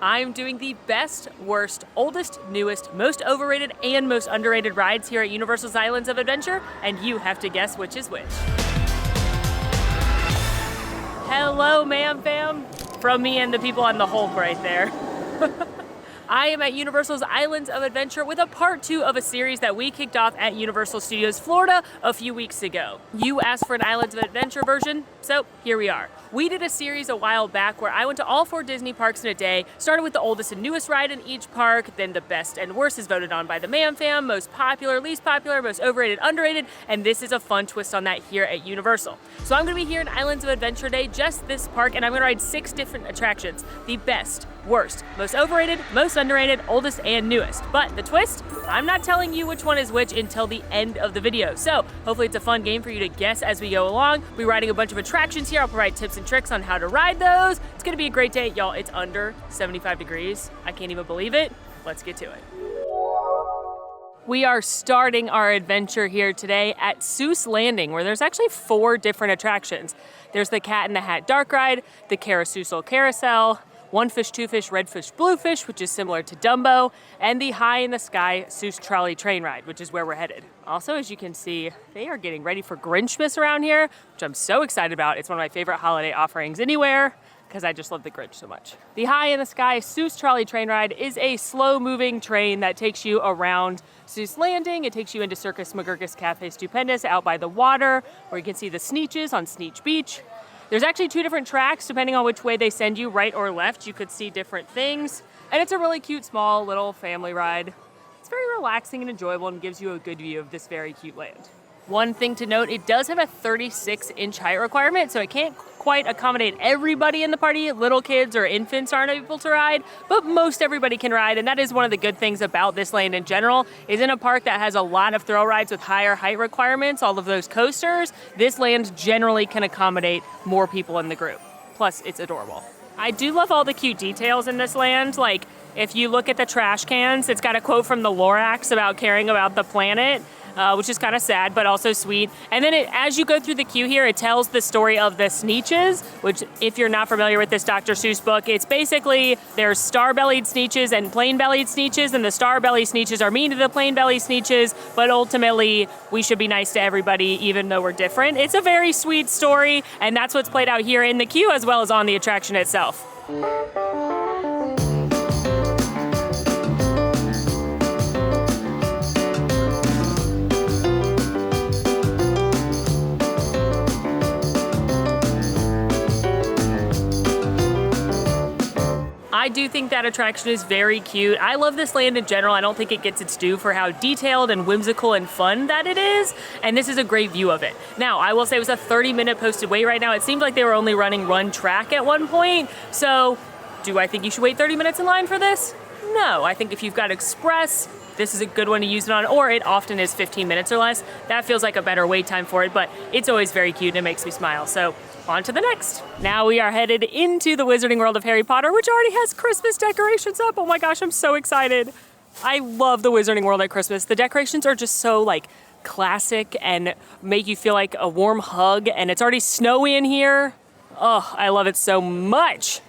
I'm doing the best, worst, oldest, newest, most overrated, and most underrated rides here at Universal's Islands of Adventure, and you have to guess which is which. Hello, MamFam, from me and the people on the Hulk right there. I am at Universal's Islands of Adventure with a part 2 of a series that we kicked off at Universal Studios Florida a few weeks ago. You asked for an Islands of Adventure version, so here we are. We did a series a while back where I went to all 4 Disney parks in a day, started with the oldest and newest ride in each park, then the best and worst is voted on by the MamFam, most popular, least popular, most overrated, underrated, and this is a fun twist on that here at Universal. So I'm gonna be here in Islands of Adventure Day, just this park, and I'm gonna ride 6 different attractions. The best, worst, most overrated, most underrated, oldest, and newest. But the twist, I'm not telling you which one is which until the end of the video. So hopefully it's a fun game for you to guess as we go along. We're riding a bunch of attractions here. I'll provide tips and tricks on how to ride those. It's gonna be a great day. Y'all, it's under 75 degrees. I can't even believe it. Let's get to it. We are starting our adventure here today at Seuss Landing, where there's actually 4 different attractions. There's the Cat in the Hat Dark Ride, the Carousel Carousel, One Fish, Two Fish, Red Fish, Blue Fish, which is similar to Dumbo, and the High in the Sky Seuss Trolley Train Ride, which is where we're headed. Also, as you can see, they are getting ready for Grinchmas around here, which I'm so excited about. It's one of my favorite holiday offerings anywhere, because I just love the Grinch so much. The High in the Sky Seuss Trolley Train Ride is a slow-moving train that takes you around Seuss Landing. It takes you into Circus McGurkus Cafe Stupendous out by the water, where you can see the Sneetches on Sneetch Beach. There's actually 2 different tracks, depending on which way they send you, right or left. You could see different things. And it's a really cute, small, little family ride. It's very relaxing and enjoyable and gives you a good view of this very cute land. One thing to note, it does have a 36-inch height requirement, so it can't quite accommodate everybody in the party. Little kids or infants aren't able to ride, but most everybody can ride, and that is one of the good things about this land in general, is in a park that has a lot of thrill rides with higher height requirements, all of those coasters, this land generally can accommodate more people in the group. Plus, it's adorable. I do love all the cute details in this land, like if you look at the trash cans, it's got a quote from the Lorax about caring about the planet, which is kind of sad, but also sweet. And then as you go through the queue here, it tells the story of the Sneetches, which if you're not familiar with this Dr. Seuss book, it's basically there's star-bellied Sneetches and plain-bellied Sneetches, and the star-bellied Sneetches are mean to the plain-bellied Sneetches, but ultimately we should be nice to everybody even though we're different. It's a very sweet story, and that's what's played out here in the queue as well as on the attraction itself. I do think that attraction is very cute. I love this land in general. I don't think it gets its due for how detailed and whimsical and fun that it is, and this is a great view of it. Now, I will say it was a 30-minute posted wait right now. It seems like they were only running one track at one point, so do I think you should wait 30 minutes in line for this? No, I think if you've got Express, this is a good one to use it on, or it often is 15 minutes or less. That feels like a better wait time for it, but it's always very cute and it makes me smile. So on to the next. Now we are headed into the Wizarding World of Harry Potter, which already has Christmas decorations up. Oh my gosh, I'm so excited. I love the Wizarding World at Christmas. The decorations are just so like classic and make you feel like a warm hug, and it's already snowy in here. Oh, I love it so much.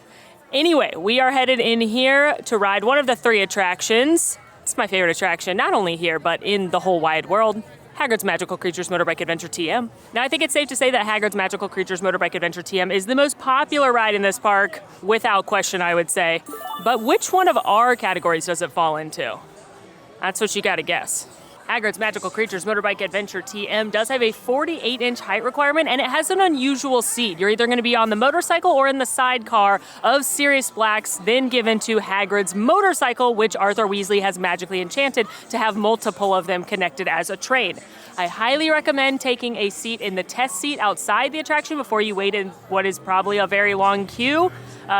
Anyway, we are headed in here to ride one of the 3 attractions. It's my favorite attraction, not only here, but in the whole wide world. Hagrid's Magical Creatures Motorbike Adventure TM. Now, I think it's safe to say that Hagrid's Magical Creatures Motorbike Adventure TM is the most popular ride in this park, without question, I would say. But which one of our categories does it fall into? That's what you gotta guess. Hagrid's Magical Creatures Motorbike Adventure TM does have a 48-inch height requirement, and it has an unusual seat. You're either gonna be on the motorcycle or in the sidecar of Sirius Black's then given to Hagrid's motorcycle, which Arthur Weasley has magically enchanted to have multiple of them connected as a train. I highly recommend taking a seat in the test seat outside the attraction before you wait in what is probably a very long queue.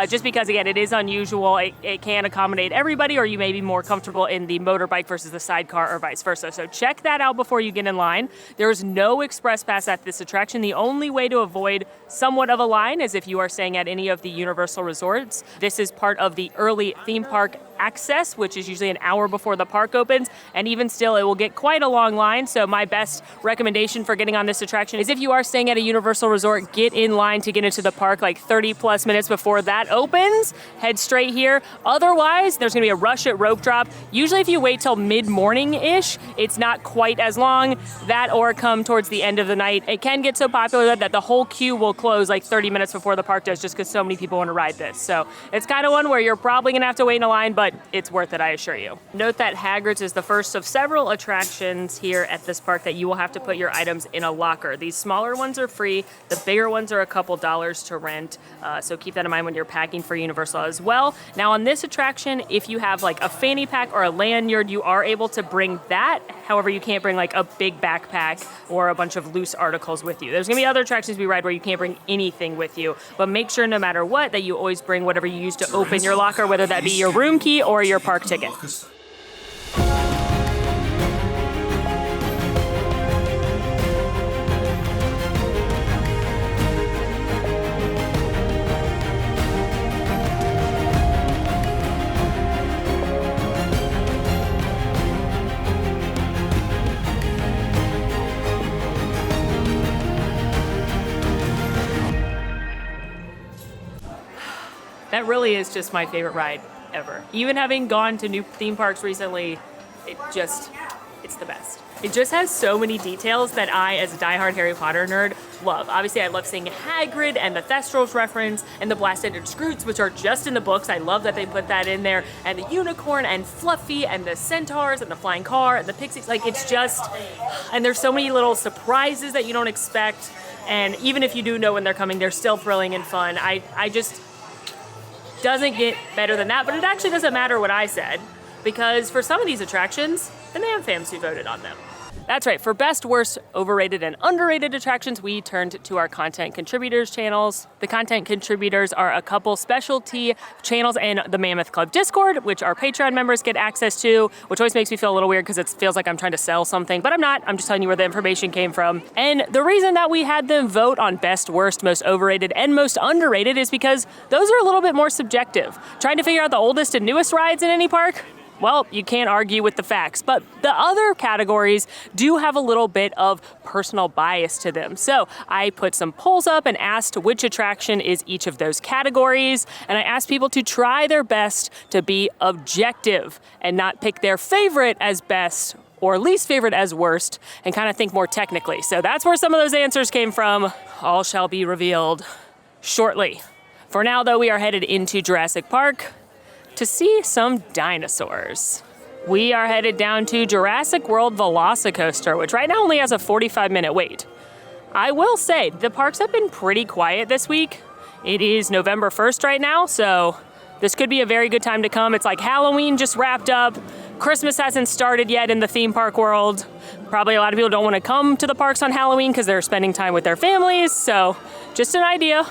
Just because, again, it is unusual. It can accommodate everybody, or you may be more comfortable in the motorbike versus the sidecar or vice versa. So check that out before you get in line. There's no express pass at this attraction. The only way to avoid somewhat of a line is if you are staying at any of the Universal resorts. This is part of the early theme park access, which is usually an hour before the park opens. And even still, it will get quite a long line. So my best recommendation for getting on this attraction is if you are staying at a Universal resort, get in line to get into the park like 30 plus minutes before that opens. Head straight here. Otherwise, there's going to be a rush at rope drop. Usually if you wait till mid-morning-ish, it's not quite as long. That or come towards the end of the night. It can get so popular that the whole queue will close like 30 minutes before the park does, just because so many people want to ride this. So it's kind of one where you're probably going to have to wait in a line, but it's worth it, I assure you. Note that Hagrid's is the first of several attractions here at this park that you will have to put your items in a locker. These smaller ones are free. The bigger ones are a couple dollars to rent. So keep that in mind when you're packing for Universal as well. Now on this attraction, if you have like a fanny pack or a lanyard, you are able to bring that. However, you can't bring like a big backpack or a bunch of loose articles with you. There's gonna be other attractions we ride where you can't bring anything with you, but make sure no matter what that you always bring whatever you use to open your locker, whether that be your room key or your park ticket. That really is just my favorite ride ever. Even having gone to new theme parks recently, it's the best. It just has so many details that I, as a diehard Harry Potter nerd, love. Obviously, I love seeing Hagrid and the Thestrals reference and the Blast-Ended Scroots, which are just in the books. I love that they put that in there. And the unicorn and Fluffy and the centaurs and the flying car and the pixies. Like, it's just... And there's so many little surprises that you don't expect. And even if you do know when they're coming, they're still thrilling and fun. I just... doesn't get better than that, but it actually doesn't matter what I said, because for some of these attractions, the MamFams who voted on them. That's right, for best, worst, overrated, and underrated attractions, we turned to our content contributors channels. The content contributors are a couple specialty channels in the Mammoth Club Discord, which our Patreon members get access to, which always makes me feel a little weird because it feels like I'm trying to sell something, but I'm not. I'm just telling you where the information came from. And the reason that we had them vote on best, worst, most overrated, and most underrated is because those are a little bit more subjective. Trying to figure out the oldest and newest rides in any park? Well, you can't argue with the facts, but the other categories do have a little bit of personal bias to them. So I put some polls up and asked which attraction is each of those categories, and I asked people to try their best to be objective and not pick their favorite as best or least favorite as worst, and kind of think more technically. So that's where some of those answers came from. All shall be revealed shortly. For now, though, we are headed into Jurassic Park to see some dinosaurs. We are headed down to Jurassic World VelociCoaster, which right now only has a 45-minute wait. I will say, the parks have been pretty quiet this week. It is November 1st right now, so this could be a very good time to come. It's like Halloween just wrapped up. Christmas hasn't started yet in the theme park world. Probably a lot of people don't want to come to the parks on Halloween because they're spending time with their families, so just an idea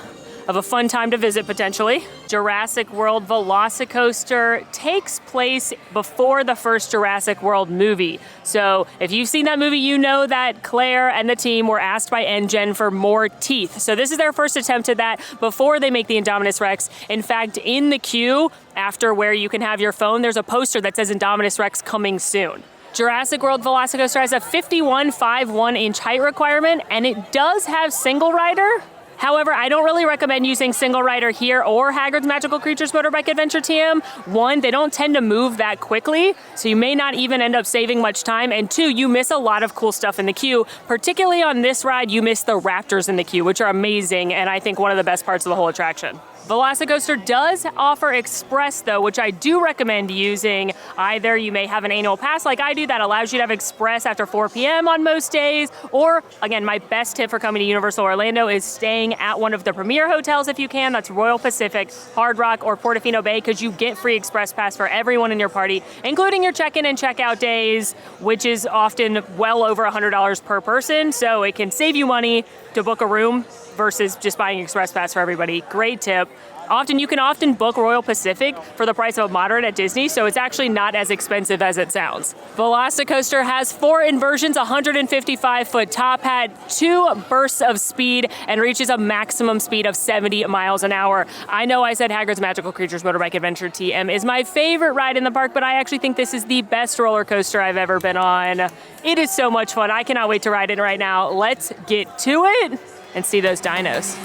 of a fun time to visit potentially. Jurassic World VelociCoaster takes place before the first Jurassic World movie. So if you've seen that movie, you know that Claire and the team were asked by NGen for more teeth. So this is their first attempt at that before they make the Indominus Rex. In fact, in the queue, after where you can have your phone, there's a poster that says Indominus Rex coming soon. Jurassic World VelociCoaster has a 51.51-inch height requirement, and it does have single rider. However, I don't really recommend using single rider here or Hagrid's Magical Creatures Motorbike Adventure TM. One, they don't tend to move that quickly, so you may not even end up saving much time. And two, you miss a lot of cool stuff in the queue. Particularly on this ride, you miss the raptors in the queue, which are amazing, and I think one of the best parts of the whole attraction. VelociCoaster does offer Express though, which I do recommend using. Either you may have an annual pass like I do that allows you to have Express after 4 p.m. on most days, or again, my best tip for coming to Universal Orlando is staying at one of the premier hotels if you can. That's Royal Pacific, Hard Rock, or Portofino Bay, because you get free Express Pass for everyone in your party, including your check-in and check-out days, which is often well over $100 per person, so it can save you money to book a room versus just buying Express Pass for everybody. Great tip. You can often book Royal Pacific for the price of a moderate at Disney, so it's actually not as expensive as it sounds. VelociCoaster has 4 inversions, 155-foot top hat, 2 bursts of speed, and reaches a maximum speed of 70 miles an hour. I know I said Hagrid's Magical Creatures Motorbike Adventure TM is my favorite ride in the park, but I actually think this is the best roller coaster I've ever been on. It is so much fun. I cannot wait to ride it right now. Let's get to it and see those dinos.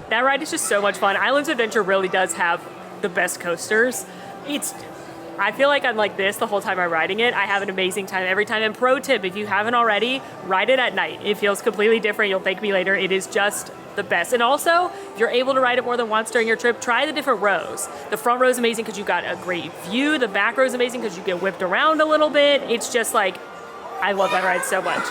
That ride is just so much fun. Islands of Adventure really does have the best coasters. I feel like I'm like this the whole time I'm riding it. I have an amazing time every time. And pro tip, if you haven't already, ride it at night. It feels completely different. You'll thank me later. It is just the best. And also, if you're able to ride it more than once during your trip, try the different rows. The front row is amazing because you got a great view. The back row is amazing because you get whipped around a little bit. It's just like, I love that ride so much.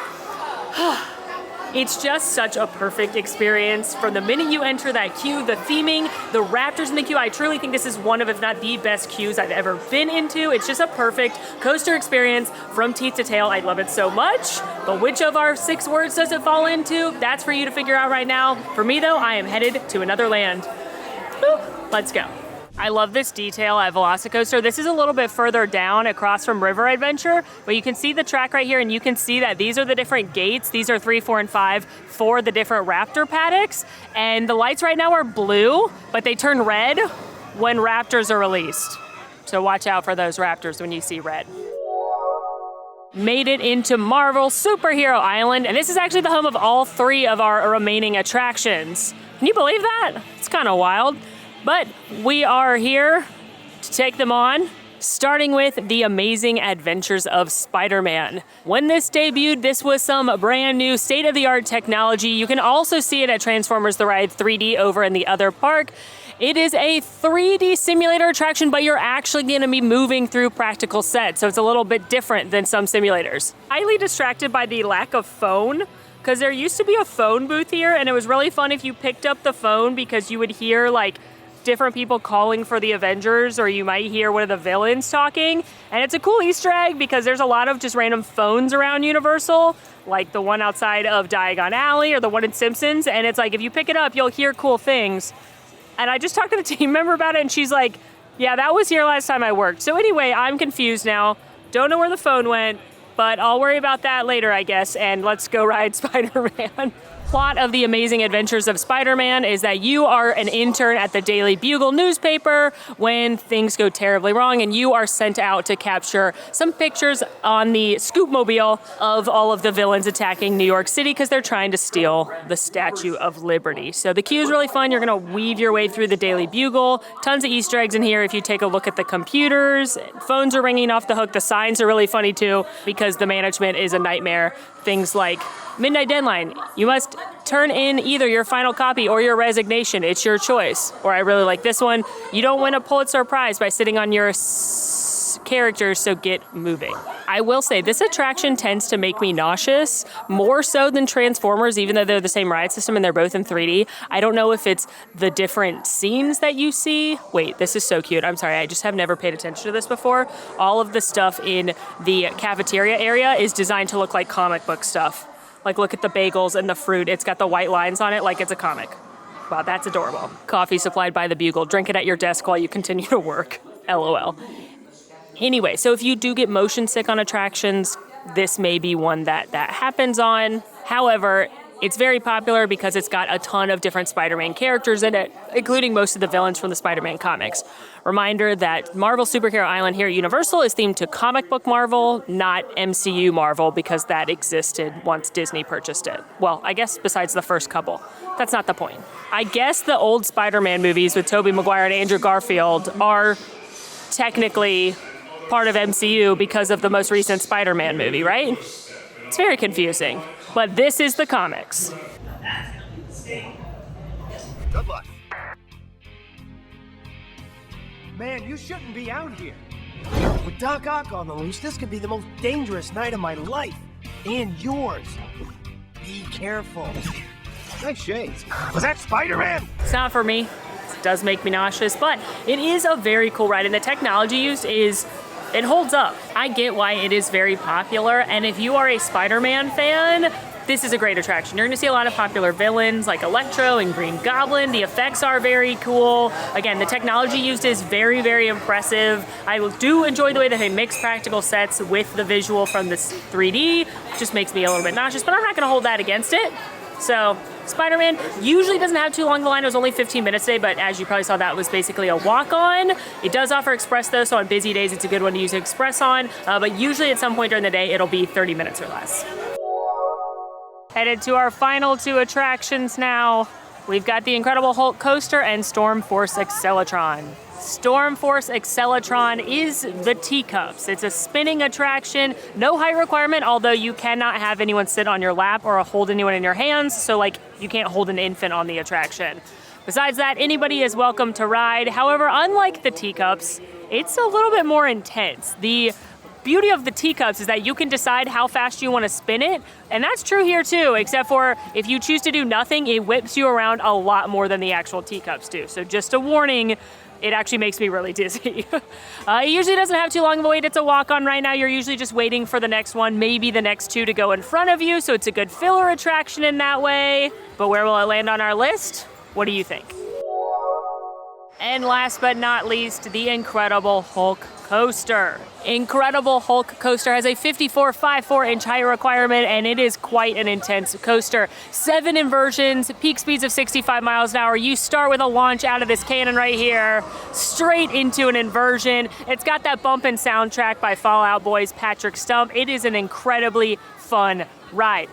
It's just such a perfect experience. From the minute you enter that queue, the theming, the raptors in the queue, I truly think this is one of, if not the best queues I've ever been into. It's just a perfect coaster experience from teeth to tail. I love it so much. But which of our 6 words does it fall into? That's for you to figure out right now. For me though, I am headed to another land. Boop. Let's go. I love this detail at VelociCoaster. This is a little bit further down across from River Adventure, but you can see the track right here, and you can see that these are the different gates. These are 3, 4, and 5 for the different raptor paddocks. And the lights right now are blue, but they turn red when raptors are released. So watch out for those raptors when you see red. Made it into Marvel Superhero Island, and this is actually the home of all 3 of our remaining attractions. Can you believe that? It's kind of wild. But we are here to take them on, starting with The Amazing Adventures of Spider-Man. When this debuted, this was some brand new state-of-the-art technology. You can also see it at Transformers The Ride 3D over in the other park. It is a 3D simulator attraction, but you're actually going to be moving through practical sets, so it's a little bit different than some simulators. Highly distracted by the lack of phone, because there used to be a phone booth here, and it was really fun if you picked up the phone because you would hear like different people calling for the Avengers, or you might hear one of the villains talking. And it's a cool Easter egg because there's a lot of just random phones around Universal, like the one outside of Diagon Alley or the one in Simpsons. And it's like, if you pick it up, you'll hear cool things. And I just talked to the team member about it, and she's like, yeah, that was here last time I worked. So anyway, I'm confused now. Don't know where the phone went, but I'll worry about that later, I guess. And let's go ride Spider-Man. Plot of The Amazing Adventures of Spider-Man is that you are an intern at the Daily Bugle newspaper when things go terribly wrong, and you are sent out to capture some pictures on the Scoopmobile of all of the villains attacking New York City because they're trying to steal the Statue of Liberty. So the queue is really fun. You're going to weave your way through the Daily Bugle. Tons of Easter eggs in here if you take a look at the computers. Phones are ringing off the hook. The signs are really funny too because the management is a nightmare. Things like midnight deadline. You must turn in either your final copy or your resignation. It's your choice. Or I really like this one. You don't win a Pulitzer Prize by sitting on your characters, so get moving. I will say this attraction tends to make me nauseous, more so than Transformers, even though they're the same ride system and they're both in 3D. I don't know if it's the different scenes that you see. Wait, this is so cute. I'm sorry, I just have never paid attention to this before. All of the stuff in the cafeteria area is designed to look like comic book stuff. Like, look at the bagels and the fruit. It's got the white lines on it like it's a comic. Wow, that's adorable. Coffee supplied by the Bugle. Drink it at your desk while you continue to work. LOL. Anyway, so if you do get motion sick on attractions, this may be one that happens on. However, it's very popular because it's got a ton of different Spider-Man characters in it, including most of the villains from the Spider-Man comics. Reminder that Marvel Superhero Island here at Universal is themed to comic book Marvel, not MCU Marvel, because that existed once Disney purchased it. Well, I guess besides the first couple. That's not the point. I guess the old Spider-Man movies with Tobey Maguire and Andrew Garfield are technically part of MCU because of the most recent Spider-Man movie, right? It's very confusing. But this is the comics. Good luck. Man, you shouldn't be out here. With Doc Ock on the loose, this could be the most dangerous night of my life. And yours. Be careful. Nice shades. Was that Spider-Man? It's not for me. does make me nauseous, but it is a very cool ride, and the technology used it holds up. I get why it is very popular, and if you are a Spider-Man fan, this is a great attraction. You're gonna see a lot of popular villains like Electro and Green Goblin. The effects are very cool. Again, the technology used is very, very impressive. I do enjoy the way that they mix practical sets with the visual from this 3D. Just makes me a little bit nauseous, but I'm not gonna hold that against it. So, Spider-Man usually doesn't have too long of a line. It was only 15 minutes today, but as you probably saw, that was basically a walk-on. It does offer Express though, so on busy days, it's a good one to use Express on, but usually at some point during the day, it'll be 30 minutes or less. Headed to our final 2 attractions now. We've got the Incredible Hulk Coaster and Storm Force Accelatron. Storm Force Accelatron is the teacups. It's a spinning attraction, no height requirement, although you cannot have anyone sit on your lap or hold anyone in your hands, so like you can't hold an infant on the attraction. Besides that, anybody is welcome to ride. However, unlike the teacups, it's a little bit more intense. The beauty of the teacups is that you can decide how fast you want to spin it, and that's true here too, except for if you choose to do nothing, it whips you around a lot more than the actual teacups do. So just a warning, it actually makes me really dizzy. It usually doesn't have too long of a wait. It's a walk-on right now. You're usually just waiting for the next one, maybe the next 2 to go in front of you, so it's a good filler attraction in that way. But where will it land on our list? What do you think? And last but not least, the Incredible Hulk Coaster. Incredible Hulk Coaster has a 54.54-inch height requirement, and it is quite an intense coaster. 7 inversions, peak speeds of 65 miles an hour. You start with a launch out of this cannon right here, straight into an inversion. It's got that bumpin' soundtrack by Fall Out Boy's Patrick Stump. It is an incredibly fun ride.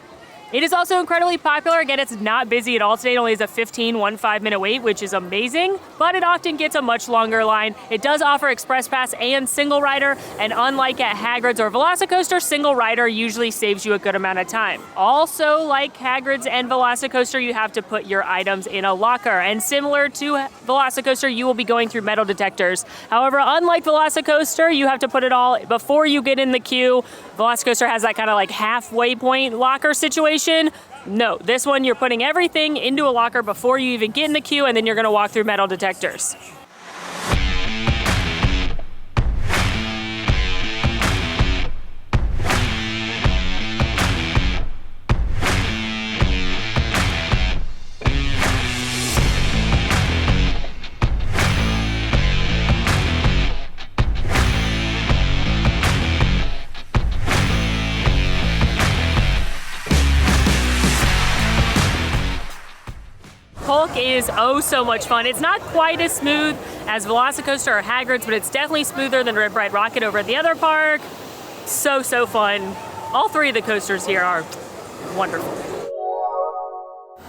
It is also incredibly popular. Again, it's not busy at all today. It only has a 15-minute wait, which is amazing, but it often gets a much longer line. It does offer Express Pass and single rider, and unlike at Hagrid's or VelociCoaster, single rider usually saves you a good amount of time. Also, like Hagrid's and VelociCoaster, you have to put your items in a locker, and similar to VelociCoaster, you will be going through metal detectors. However, unlike VelociCoaster, you have to put it all before you get in the queue. VelociCoaster has that kind of like halfway point locker situation. No, this one you're putting everything into a locker before you even get in the queue, and then you're gonna walk through metal detectors. Hulk is oh so much fun. It's not quite as smooth as VelociCoaster or Hagrid's, but it's definitely smoother than Red Bright Rocket over at the other park. So fun. All 3 of the coasters here are wonderful.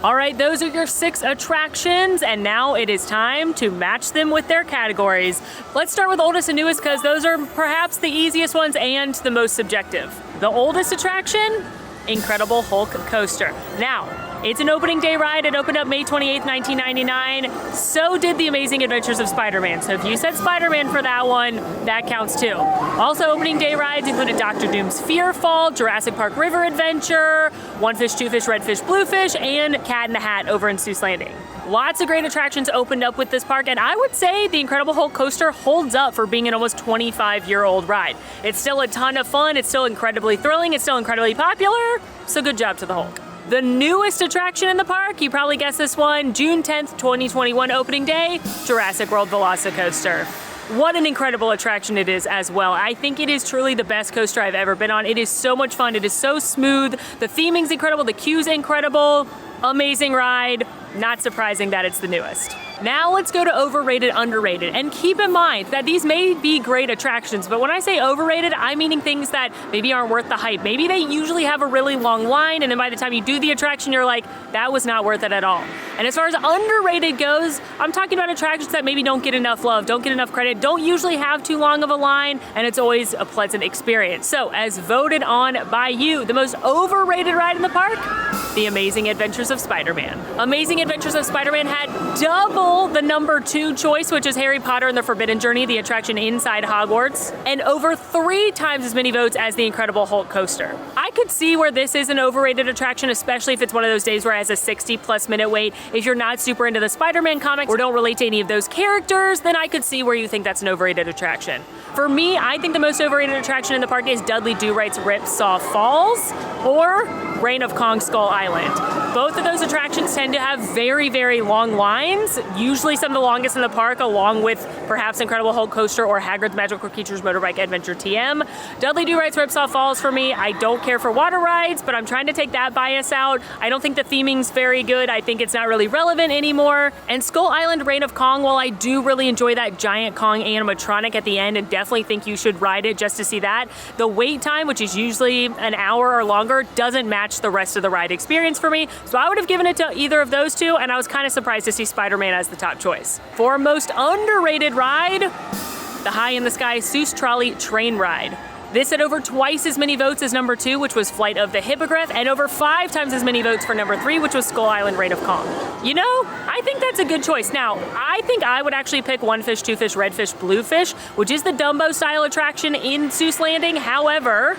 All right, those are your 6 attractions, and now it is time to match them with their categories. Let's start with oldest and newest, because those are perhaps the easiest ones and the most subjective. The oldest attraction, Incredible Hulk Coaster. Now, it's an opening day ride. It opened up May 28th, 1999. So did The Amazing Adventures of Spider-Man. So if you said Spider-Man for that one, that counts too. Also, opening day rides included Dr. Doom's Fearfall, Jurassic Park River Adventure, One Fish, Two Fish, Red Fish, Blue Fish, and Cat in the Hat over in Seuss Landing. Lots of great attractions opened up with this park, and I would say the Incredible Hulk Coaster holds up for being an almost 25-year-old ride. It's still a ton of fun, it's still incredibly thrilling, it's still incredibly popular, so good job to the Hulk. The newest attraction in the park, you probably guessed this one, June 10th, 2021 opening day, Jurassic World VelociCoaster. What an incredible attraction it is as well. I think it is truly the best coaster I've ever been on. It is so much fun, it is so smooth, the theming's incredible, the queue's incredible, amazing ride. Not surprising that it's the newest. Now let's go to overrated, underrated, and keep in mind that these may be great attractions, but when I say overrated, I'm meaning things that maybe aren't worth the hype. Maybe they usually have a really long line, and then by the time you do the attraction, you're like, that was not worth it at all. And as far as underrated goes, I'm talking about attractions that maybe don't get enough love, don't get enough credit, don't usually have too long of a line, and it's always a pleasant experience. So, as voted on by you, the most overrated ride in the park? The Amazing Adventures of Spider-Man. Amazing Adventures of Spider-Man had double the number 2 choice, which is Harry Potter and the Forbidden Journey, the attraction inside Hogwarts, and over 3 times as many votes as the Incredible Hulk Coaster. I I could see where this is an overrated attraction, especially if it's one of those days where it has a 60+ minute wait. If you're not super into the Spider-Man comics or don't relate to any of those characters, then I could see where you think that's an overrated attraction. For me, I think the most overrated attraction in the park is Dudley Do-Right's Ripsaw Falls or Reign of Kong Skull Island. Both of those attractions tend to have very, very long lines, usually some of the longest in the park, along with perhaps Incredible Hulk Coaster or Hagrid's Magical Creatures Motorbike Adventure TM. Dudley Do-Right's Ripsaw Falls for me, I don't care for water rides, but I'm trying to take that bias out. I don't think the theming's very good. I think it's not really relevant anymore. And Skull Island Reign of Kong, while I do really enjoy that giant Kong animatronic at the end and definitely think you should ride it just to see that, the wait time, which is usually an hour or longer, doesn't match the rest of the ride experience for me. So I would have given it to either of those two, and I was kind of surprised to see Spider-Man as the top choice. For most underrated ride, the High in the Sky Seuss Trolley Train Ride. This had over twice as many votes as number 2, which was Flight of the Hippogriff, and over 5 times as many votes for number 3, which was Skull Island Reign of Kong. You know, I think that's a good choice. Now, I think I would actually pick One Fish, Two Fish, Red Fish, Blue Fish, which is the Dumbo style attraction in Seuss Landing. However,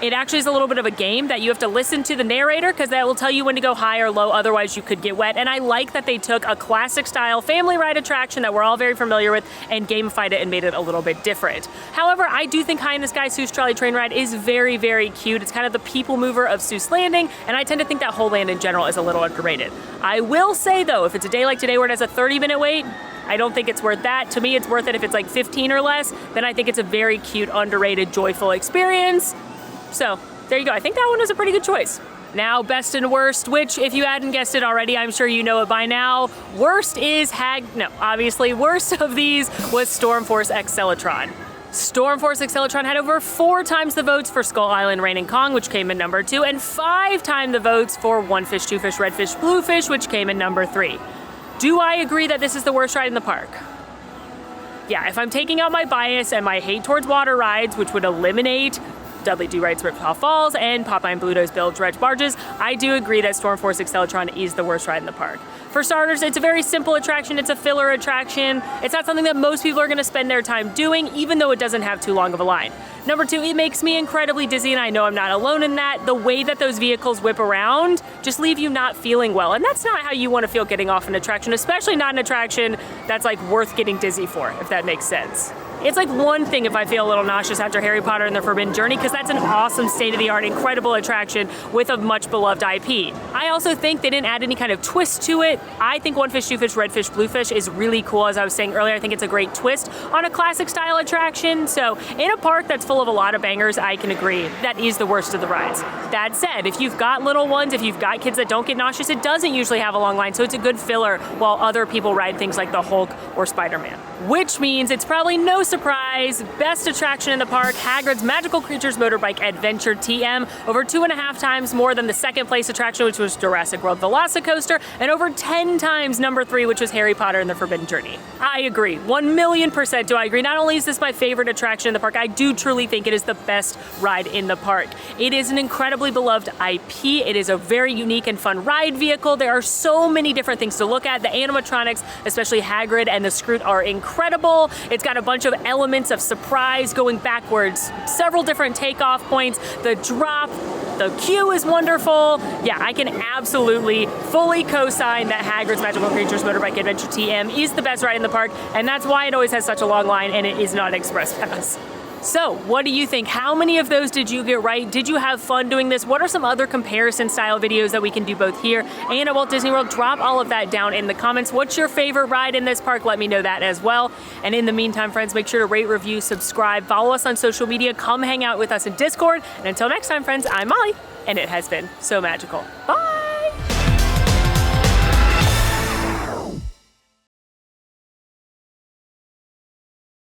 it actually is a little bit of a game that you have to listen to the narrator because that will tell you when to go high or low, otherwise you could get wet. And I like that they took a classic style family ride attraction that we're all very familiar with and gamified it and made it a little bit different. However, I do think High in the Sky Seuss Trolley Train Ride is very, very cute. It's kind of the people mover of Seuss Landing, and I tend to think that whole land in general is a little underrated. I will say though, if it's a day like today where it has a 30-minute wait, I don't think it's worth that. To me, it's worth it if it's like 15 or less. Then I think it's a very cute, underrated, joyful experience. So there you go. I think that one was a pretty good choice. Now, best and worst, which if you hadn't guessed it already, I'm sure you know it by now. Worst is obviously worst of these was Stormforce Accelatron. Stormforce Accelatron had over 4 times the votes for Skull Island Reign of Kong, which came in number 2, and 5 times the votes for One Fish, Two Fish, Red Fish, Blue Fish, which came in number 3. Do I agree that this is the worst ride in the park? Yeah, if I'm taking out my bias and my hate towards water rides, which would eliminate Dudley Do-Right's Ripsaw Falls and Popeye and Bluto's Build Dredge Barges, I do agree that Stormforce Accelatron is the worst ride in the park. For starters, it's a very simple attraction. It's a filler attraction. It's not something that most people are going to spend their time doing, even though it doesn't have too long of a line. Number 2, it makes me incredibly dizzy, and I know I'm not alone in that. The way that those vehicles whip around just leave you not feeling well, and that's not how you want to feel getting off an attraction, especially not an attraction that's like worth getting dizzy for, if that makes sense. It's like one thing if I feel a little nauseous after Harry Potter and the Forbidden Journey, because that's an awesome state-of-the-art, incredible attraction with a much beloved IP. I also think they didn't add any kind of twist to it. I think One Fish, Two Fish, Red Fish, Blue Fish is really cool. As I was saying earlier, I think it's a great twist on a classic style attraction. So in a park that's full of a lot of bangers, I can agree that is the worst of the rides. That said, if you've got little ones, if you've got kids that don't get nauseous, it doesn't usually have a long line, so it's a good filler while other people ride things like the Hulk or Spider-Man. Which means it's probably no surprise, best attraction in the park, Hagrid's Magical Creatures Motorbike Adventure TM, over 2.5 times more than the second place attraction, which was Jurassic World VelociCoaster, and over 10 times number 3, which was Harry Potter and the Forbidden Journey. I agree, 1,000,000% do I agree. Not only is this my favorite attraction in the park, I do truly think it is the best ride in the park. It is an incredibly beloved IP. It is a very unique and fun ride vehicle. There are so many different things to look at. The animatronics, especially Hagrid and the Skrewt, are incredible. It's got a bunch of elements of surprise going backwards, several different takeoff points, the drop, the queue is wonderful. Yeah, I can absolutely fully co-sign that Hagrid's Magical Creatures Motorbike Adventure TM is the best ride in the park, and that's why it always has such a long line and it is not Express Pass. So, what do you think? How many of those did you get right? Did you have fun doing this? What are some other comparison style videos that we can do both here and at Walt Disney World? Drop all of that down in the comments. What's your favorite ride in this park? Let me know that as well. And in the meantime, friends, make sure to rate, review, subscribe, follow us on social media, come hang out with us in Discord. And until next time, friends, I'm Molly, and it has been so magical. Bye!